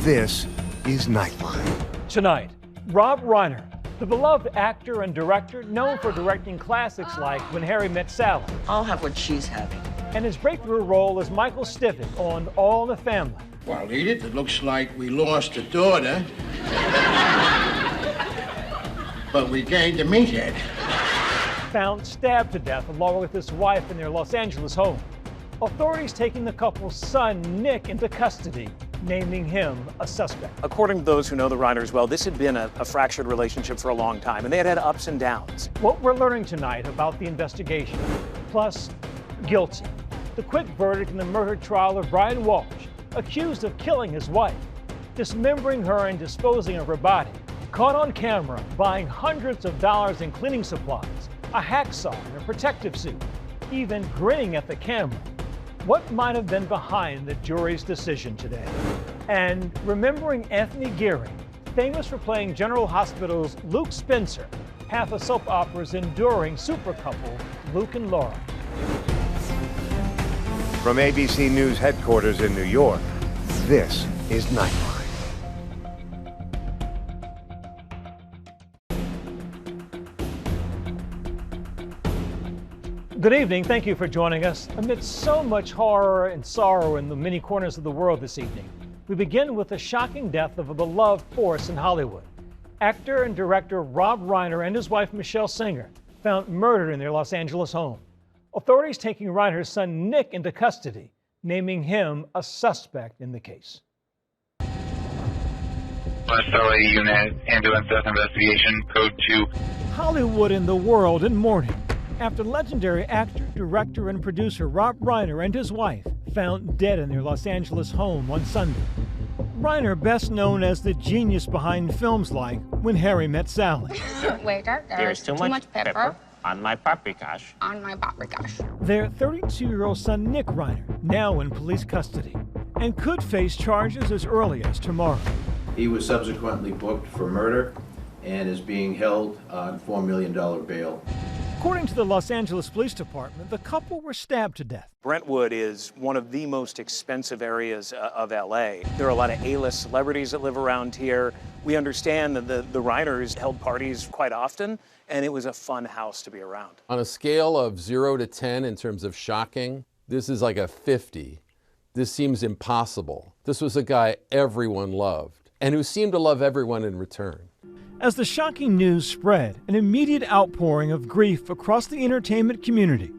This is Nightline. Tonight, Rob Reiner, the beloved actor and director known for directing classics like When Harry Met Sally. I'll have what she's having. And his breakthrough role as Michael Stiffen on All in the Family. Well, Edith, it looks like we lost a daughter, but we gained a meathead. Found stabbed to death along with his wife in their Los Angeles home. Authorities taking the couple's son, Nick, into custody, naming him a suspect. According to those who know the Reiners well, this had been a fractured relationship for a long time, and they had had ups and downs. What we're learning tonight about the investigation, plus guilty. The quick verdict in the murder trial of Brian Walshe, accused of killing his wife, dismembering her and disposing of her body, caught on camera buying hundreds of dollars in cleaning supplies, a hacksaw and a protective suit, even grinning at the camera. What might have been behind the jury's decision today? And remembering Anthony Geary, famous for playing General Hospital's Luke Spencer, half a soap opera's enduring super couple, Luke and Laura. From ABC News headquarters in New York, this is Nightline. Good evening. Thank you for joining us. Amidst so much horror and sorrow in the many corners of the world this evening, we begin with the shocking death of a beloved force in Hollywood. Actor and director Rob Reiner and his wife Michele found murdered in their Los Angeles home. Authorities taking Reiner's son Nick into custody, naming him a suspect in the case. SLA unit, ambulance death investigation, code 2. Hollywood and the world in mourning after legendary actor, director, and producer Rob Reiner and his wife found dead in their Los Angeles home on Sunday. Reiner, best known as the genius behind films like When Harry Met Sally. Waiter, there's too much pepper on my paprikash. on my paprikash. Their 32-year-old son Nick Reiner, now in police custody, and could face charges as early as tomorrow. He was subsequently booked for murder and is being held on $4 million bail. According to the Los Angeles Police Department, the couple were stabbed to death. Brentwood is one of the most expensive areas of LA. There are a lot of A-list celebrities that live around here. We understand that the Reiners held parties quite often, and it was a fun house to be around. On a scale of 0 to 10 in terms of shocking, this is like a 50. This seems impossible. This was a guy everyone loved, and who seemed to love everyone in return. As the shocking news spread, an immediate outpouring of grief across the entertainment community.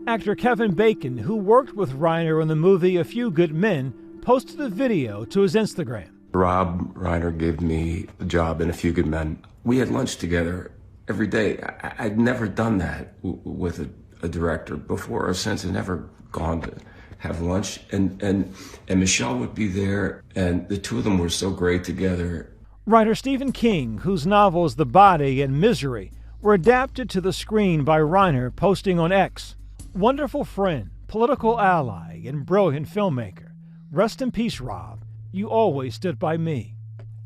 Actor Kevin Bacon, who worked with Reiner on the movie A Few Good Men, posted a video to his Instagram. Rob Reiner gave me a job in A Few Good Men. We had lunch together every day. I'd never done that with a director before or since. I'd never gone to have lunch. And Michele would be there, and the two of them were so great together. Writer Stephen King, whose novels The Body and Misery were adapted to the screen by Reiner, posting on X, "Wonderful friend, political ally, and brilliant filmmaker. Rest in peace, Rob. You always stood by me."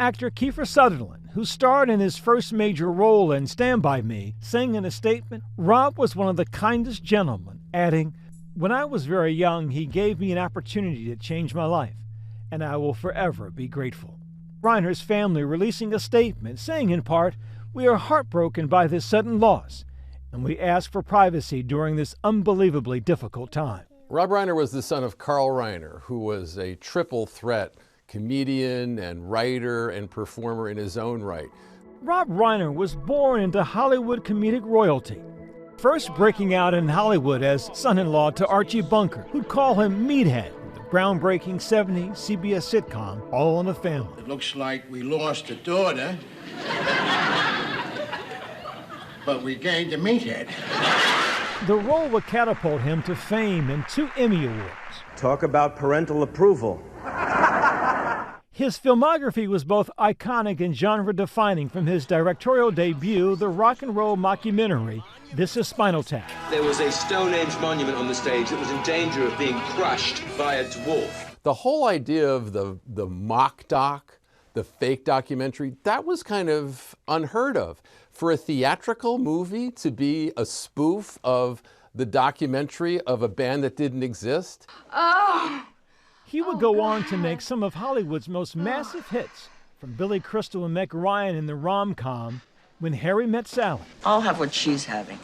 Actor Kiefer Sutherland, who starred in his first major role in Stand By Me, saying in a statement, "Rob was one of the kindest gentlemen," adding, "When I was very young, he gave me an opportunity to change my life, and I will forever be grateful." Reiner's family releasing a statement saying in part, "We are heartbroken by this sudden loss, and we ask for privacy during this unbelievably difficult time." Rob Reiner was the son of Carl Reiner, who was a triple threat comedian and writer and performer in his own right. Rob Reiner was born into Hollywood comedic royalty, first breaking out in Hollywood as son-in-law to Archie Bunker, who'd call him Meathead. Groundbreaking 70s CBS sitcom, All in the Family. It looks like we lost a daughter, but we gained a meathead. The role would catapult him to fame and 2 Emmy Awards. Talk about parental approval. His filmography was both iconic and genre-defining, from his directorial debut, the rock and roll mockumentary, This Is Spinal Tap. There was a Stone Age monument on the stage that was in danger of being crushed by a dwarf. The whole idea of the mock doc, the fake documentary, that was kind of unheard of. For a theatrical movie to be a spoof of the documentary of a band that didn't exist. Oh! He would go on to make some of Hollywood's most massive hits, from Billy Crystal and Meg Ryan in the rom-com When Harry Met Sally. I'll have what she's having.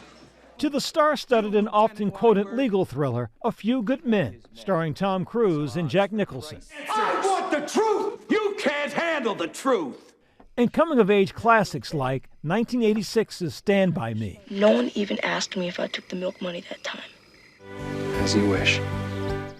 To the star-studded and often quoted legal thriller, A Few Good Men, starring Tom Cruise and Jack Nicholson. I want the truth! You can't handle the truth! And coming-of-age classics like 1986's Stand By Me. No one even asked me if I took the milk money that time. As you wish.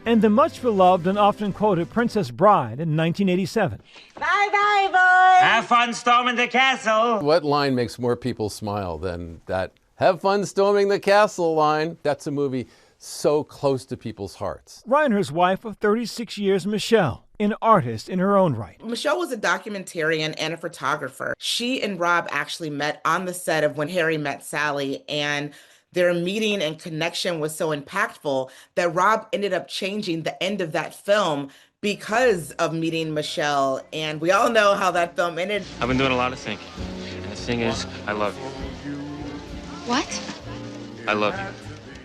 And the much-beloved and often quoted Princess Bride in 1987. Bye-bye, boys! Have fun storming the castle! What line makes more people smile than that "Have fun storming the castle" line? That's a movie so close to people's hearts. Reiner's wife of 36 years, Michele, an artist in her own right. Michele was a documentarian and a photographer. She and Rob actually met on the set of When Harry Met Sally, and their meeting and connection was so impactful that Rob ended up changing the end of that film because of meeting Michele. And we all know how that film ended. I've been doing a lot of thinking. And the thing is, I love you. What? I love you.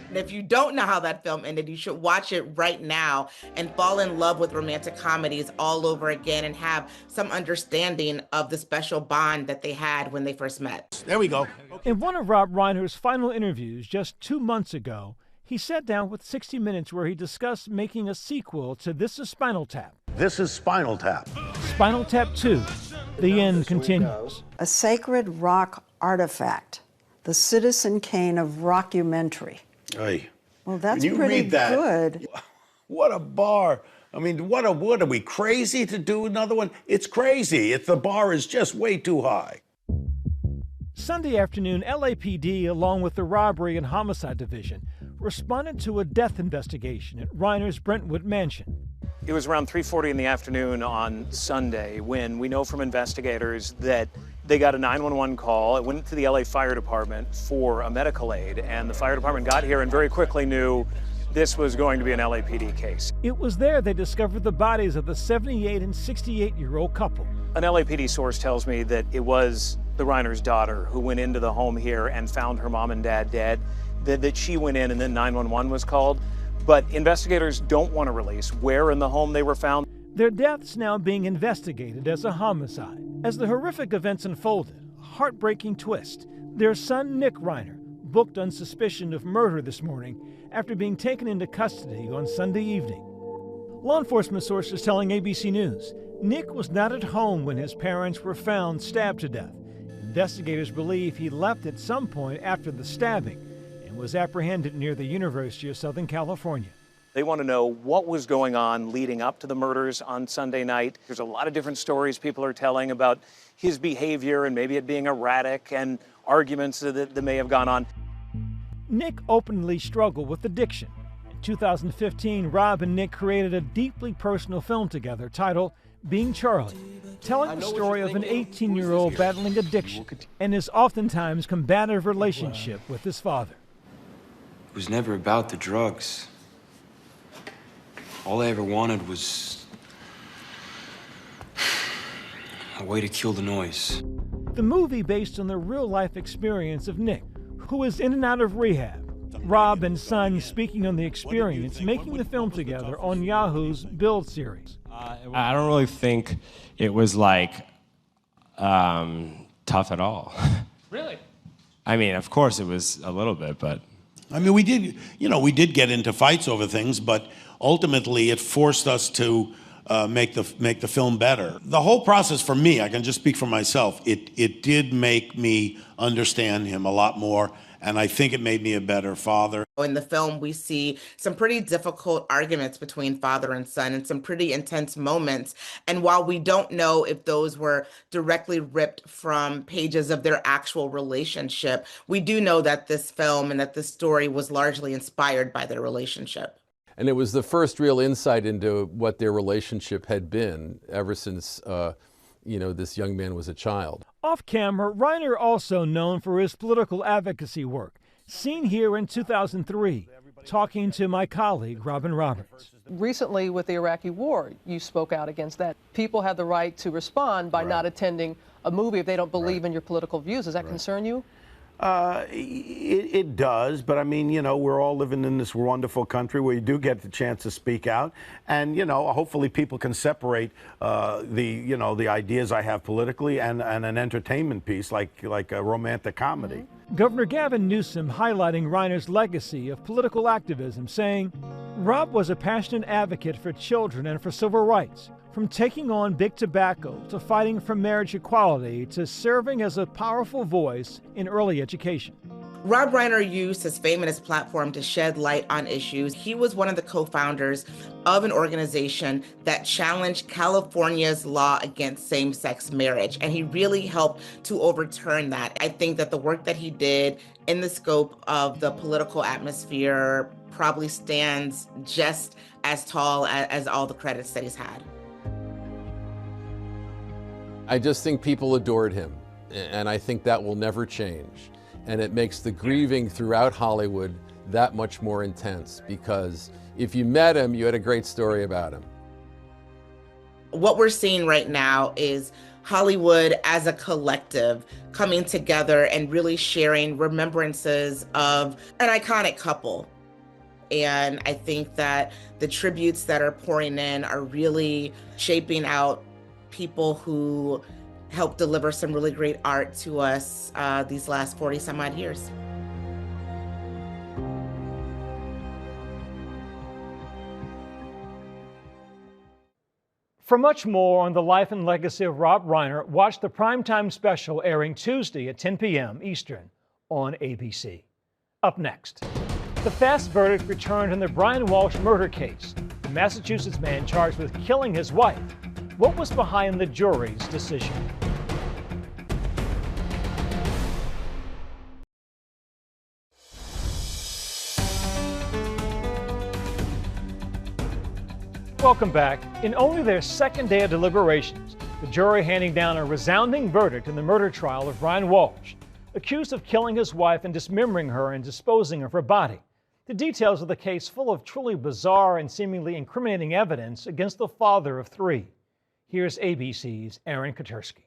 And if you don't know how that film ended, you should watch it right now and fall in love with romantic comedies all over again and have some understanding of the special bond that they had when they first met. There we go. In one of Rob Reiner's final interviews just 2 months ago, he sat down with 60 Minutes where he discussed making a sequel to This Is Spinal Tap. This is Spinal Tap. Spinal Tap 2. The end continues. A sacred rock artifact. The Citizen Kane of rockumentary. Hey. Well, that's when you pretty read that, good. What a bar. I mean, what are we crazy to do another one? It's crazy. The bar is just way too high. Sunday afternoon, LAPD, along with the Robbery and Homicide Division, responded to a death investigation at Reiner's Brentwood mansion. It was around 3:40 in the afternoon on Sunday when we know from investigators that they got a 911 call. It went to the LA Fire Department for a medical aid, and the fire department got here and very quickly knew this was going to be an LAPD case. It was there they discovered the bodies of the 78 and 68-year-old couple. An LAPD source tells me that it was the Reiner's daughter who went into the home here and found her mom and dad dead, that she went in and then 911 was called. But investigators don't want to release where in the home they were found. Their deaths now being investigated as a homicide. As the horrific events unfolded, a heartbreaking twist. Their son, Nick Reiner, booked on suspicion of murder this morning after being taken into custody on Sunday evening. Law enforcement sources telling ABC News, Nick was not at home when his parents were found stabbed to death. Investigators believe he left at some point after the stabbing and was apprehended near the University of Southern California. They want to know what was going on leading up to the murders on Sunday night. There's a lot of different stories people are telling about his behavior and maybe it being erratic and arguments that may have gone on. Nick openly struggled with addiction. In 2015, Rob and Nick created a deeply personal film together titled Being Charlie, telling the story of an 18-year-old battling addiction and his oftentimes combative relationship with his father. It was never about the drugs. All I ever wanted was a way to kill the noise. The movie based on the real-life experience of Nick, who is in and out of rehab. Rob and son speaking on the experience, making the film together on Yahoo's Build series. I don't really think it was like tough at all. Really? I mean, of course it was a little bit, but. I mean, we did get into fights over things, but ultimately it forced us to make the film better. The whole process for me, I can just speak for myself, it did make me understand him a lot more, and I think it made me a better father. In the film, we see some pretty difficult arguments between father and son and some pretty intense moments. And while we don't know if those were directly ripped from pages of their actual relationship, we do know that this film and that this story was largely inspired by their relationship. And it was the first real insight into what their relationship had been ever since, this young man was a child. Off camera, Reiner also known for his political advocacy work, seen here in 2003, talking to my colleague, Robin Roberts. Recently, with the Iraqi war, you spoke out against that. People have the right to respond by not attending a movie if they don't believe in your political views. Does that concern you? It does, but I mean, you know, we're all living in this wonderful country where you do get the chance to speak out, and you know, hopefully people can separate the ideas I have politically and an entertainment piece like a romantic comedy. Governor Gavin Newsom highlighting Reiner's legacy of political activism, saying, Rob was a passionate advocate for children and for civil rights, from taking on big tobacco to fighting for marriage equality to serving as a powerful voice in early education. Rob Reiner used his fame and his platform to shed light on issues. He was one of the co-founders of an organization that challenged California's law against same-sex marriage, and he really helped to overturn that. I think that the work that he did in the scope of the political atmosphere probably stands just as tall as all the credits that he's had. I just think people adored him, and I think that will never change. And it makes the grieving throughout Hollywood that much more intense, because if you met him, you had a great story about him. What we're seeing right now is Hollywood as a collective coming together and really sharing remembrances of an iconic couple. And I think that the tributes that are pouring in are really shaping out people who helped deliver some really great art to us these last 40 some odd years. For much more on the life and legacy of Rob Reiner, watch the primetime special airing Tuesday at 10 p.m. Eastern on ABC. Up next, the fast verdict returned in the Brian Walshe murder case. The Massachusetts man charged with killing his wife. What was behind the jury's decision? Welcome back. In only their second day of deliberations, the jury handing down a resounding verdict in the murder trial of Brian Walshe, accused of killing his wife and dismembering her and disposing of her body. The details of the case full of truly bizarre and seemingly incriminating evidence against the father of three. Here's ABC's Aaron Katersky.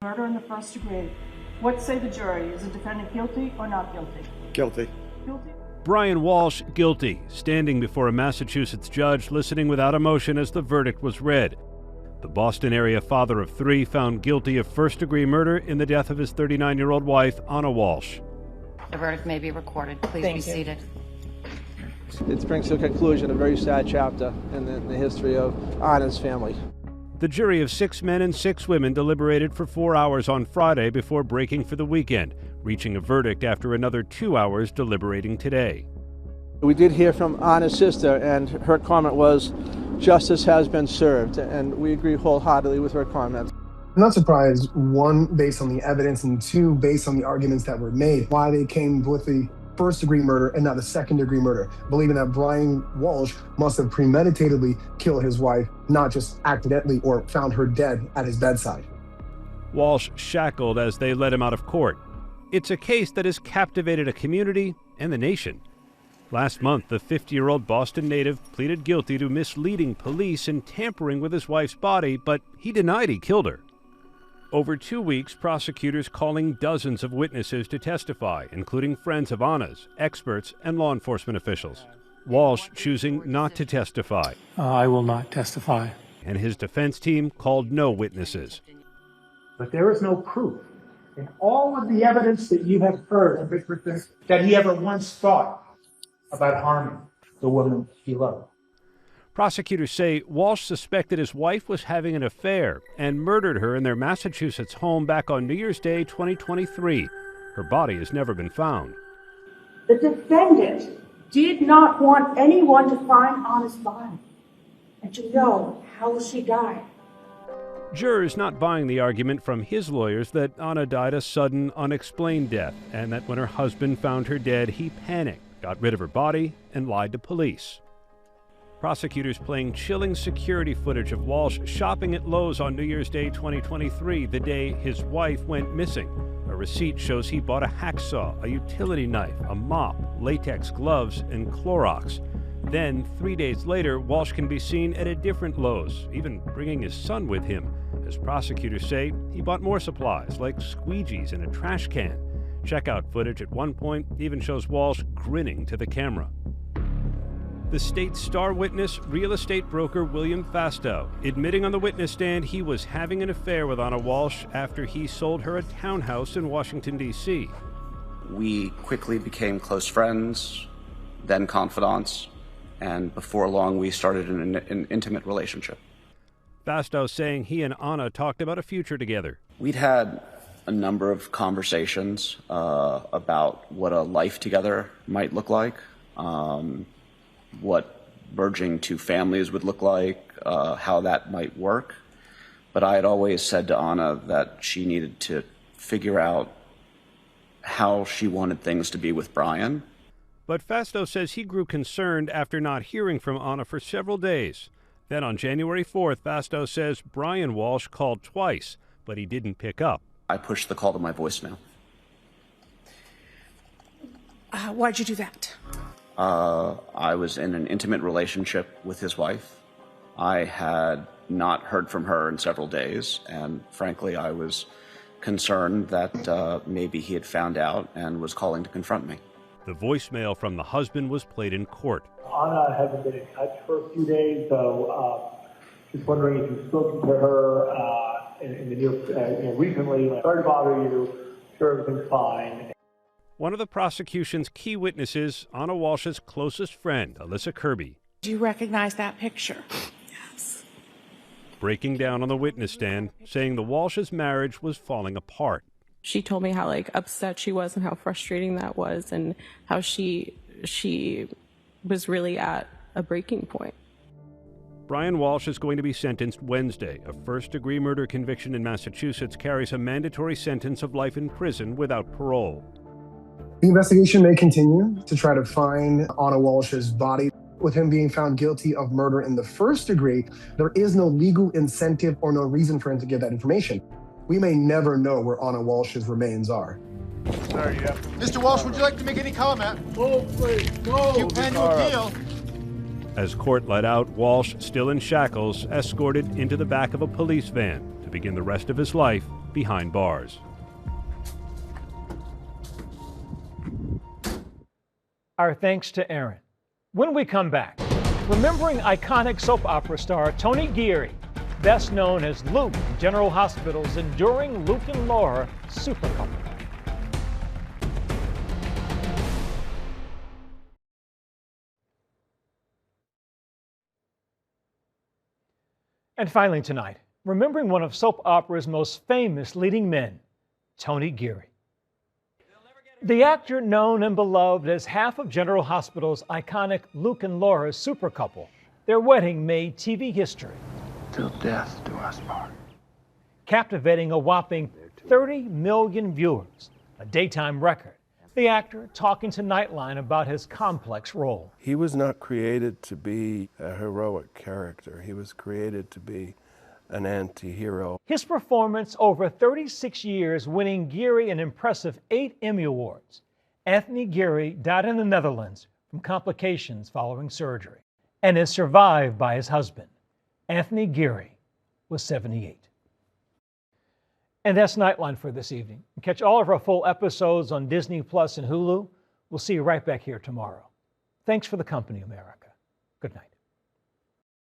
Murder in the first degree. What say the jury? Is the defendant guilty or not guilty? Guilty. Guilty. Brian Walshe, guilty, standing before a Massachusetts judge, listening without emotion as the verdict was read. The Boston area father of three found guilty of first-degree murder in the death of his 39-year-old wife, Anna Walshe. The verdict may be recorded. Please be seated. It brings to a conclusion a very sad chapter in the history of Anna's family. The jury of 6 men and 6 women deliberated for 4 hours on Friday before breaking for the weekend, reaching a verdict after another 2 hours deliberating today. We did hear from Anna's sister, and her comment was, justice has been served, and we agree wholeheartedly with her comment. I'm not surprised, one, based on the evidence, and two, based on the arguments that were made, why they came with the first-degree murder and not a second-degree murder, believing that Brian Walshe must have premeditatedly killed his wife, not just accidentally or found her dead at his bedside. Walshe shackled as they led him out of court. It's a case that has captivated a community and the nation. Last month, the 50-year-old Boston native pleaded guilty to misleading police and tampering with his wife's body, but he denied he killed her. Over 2 weeks, prosecutors calling dozens of witnesses to testify, including friends of Anna's, experts, and law enforcement officials. Walshe choosing not to testify. I will not testify. And his defense team called no witnesses. But there is no proof in all of the evidence that you have heard of Richard that he ever once thought about harming the woman he loved. Prosecutors say Walshe suspected his wife was having an affair and murdered her in their Massachusetts home back on New Year's Day 2023. Her body has never been found. The defendant did not want anyone to find Anna's body and to know how she died. Jurors not buying the argument from his lawyers that Anna died a sudden, unexplained death, and that when her husband found her dead, he panicked, got rid of her body, and lied to police. Prosecutors playing chilling security footage of Walshe shopping at Lowe's on New Year's Day 2023, the day his wife went missing. A receipt shows he bought a hacksaw, a utility knife, a mop, latex gloves, and Clorox. Then, 3 days later, Walshe can be seen at a different Lowe's, even bringing his son with him. As prosecutors say, he bought more supplies, like squeegees and a trash can. Checkout footage at one point even shows Walshe grinning to the camera. The state's star witness, real estate broker William Fastow, admitting on the witness stand he was having an affair with Anna Walshe after he sold her a townhouse in Washington, D.C. We quickly became close friends, then confidants, and before long we started an intimate relationship. Fastow saying he and Anna talked about a future together. We'd had a number of conversations about what a life together might look like, what merging two families would look like, how that might work. But I had always said to Anna that she needed to figure out how she wanted things to be with Brian. But Fastow says he grew concerned after not hearing from Anna for several days. Then on January 4th, Fastow says Brian Walshe called twice, but he didn't pick up. I pushed the call to my voicemail. Why'd you do that? I was in an intimate relationship with his wife. I had not heard from her in several days, and frankly, I was concerned that maybe he had found out and was calling to confront me. The voicemail from the husband was played in court. Anna hasn't been in touch for a few days, so just wondering if you've spoken to her in the near, recently. Sorry to bother you. Sure, everything's fine. One of the prosecution's key witnesses, Anna Walsh's closest friend, Alyssa Kirby. Do you recognize that picture? Yes. Breaking down on the witness stand, saying the Walsh's marriage was falling apart. She told me how upset she was and how frustrating that was, and how she was really at a breaking point. Brian Walshe is going to be sentenced Wednesday. A first-degree murder conviction in Massachusetts carries a mandatory sentence of life in prison without parole. The investigation may continue to try to find Anna Walsh's body. With him being found guilty of murder in the first degree, there is no legal incentive or no reason for him to give that information. We may never know where Anna Walsh's remains are. Sorry, yeah. Mr. Walshe, would you like to make any comment? Oh, please, no. Do you plan to appeal? As court let out, Walshe, still in shackles, escorted into the back of a police van to begin the rest of his life behind bars. Our thanks to Aaron. When we come back, remembering iconic soap opera star Tony Geary, best known as Luke in General Hospital's enduring Luke and Laura super couple. And finally tonight, remembering one of soap opera's most famous leading men, Tony Geary. The actor known and beloved as half of General Hospital's iconic Luke and Laura super couple, their wedding made TV history. Till death do us part. Captivating a whopping 30 million viewers, a daytime record. The actor talking to Nightline about his complex role. He was not created to be a heroic character. He was created to be an anti-hero. His performance over 36 years, winning Geary an impressive 8 Emmy Awards. Anthony Geary died in the Netherlands from complications following surgery and is survived by his husband. Anthony Geary was 78. And that's Nightline for this evening. Catch all of our full episodes on Disney Plus and Hulu. We'll see you right back here tomorrow. Thanks for the company, America. Good night.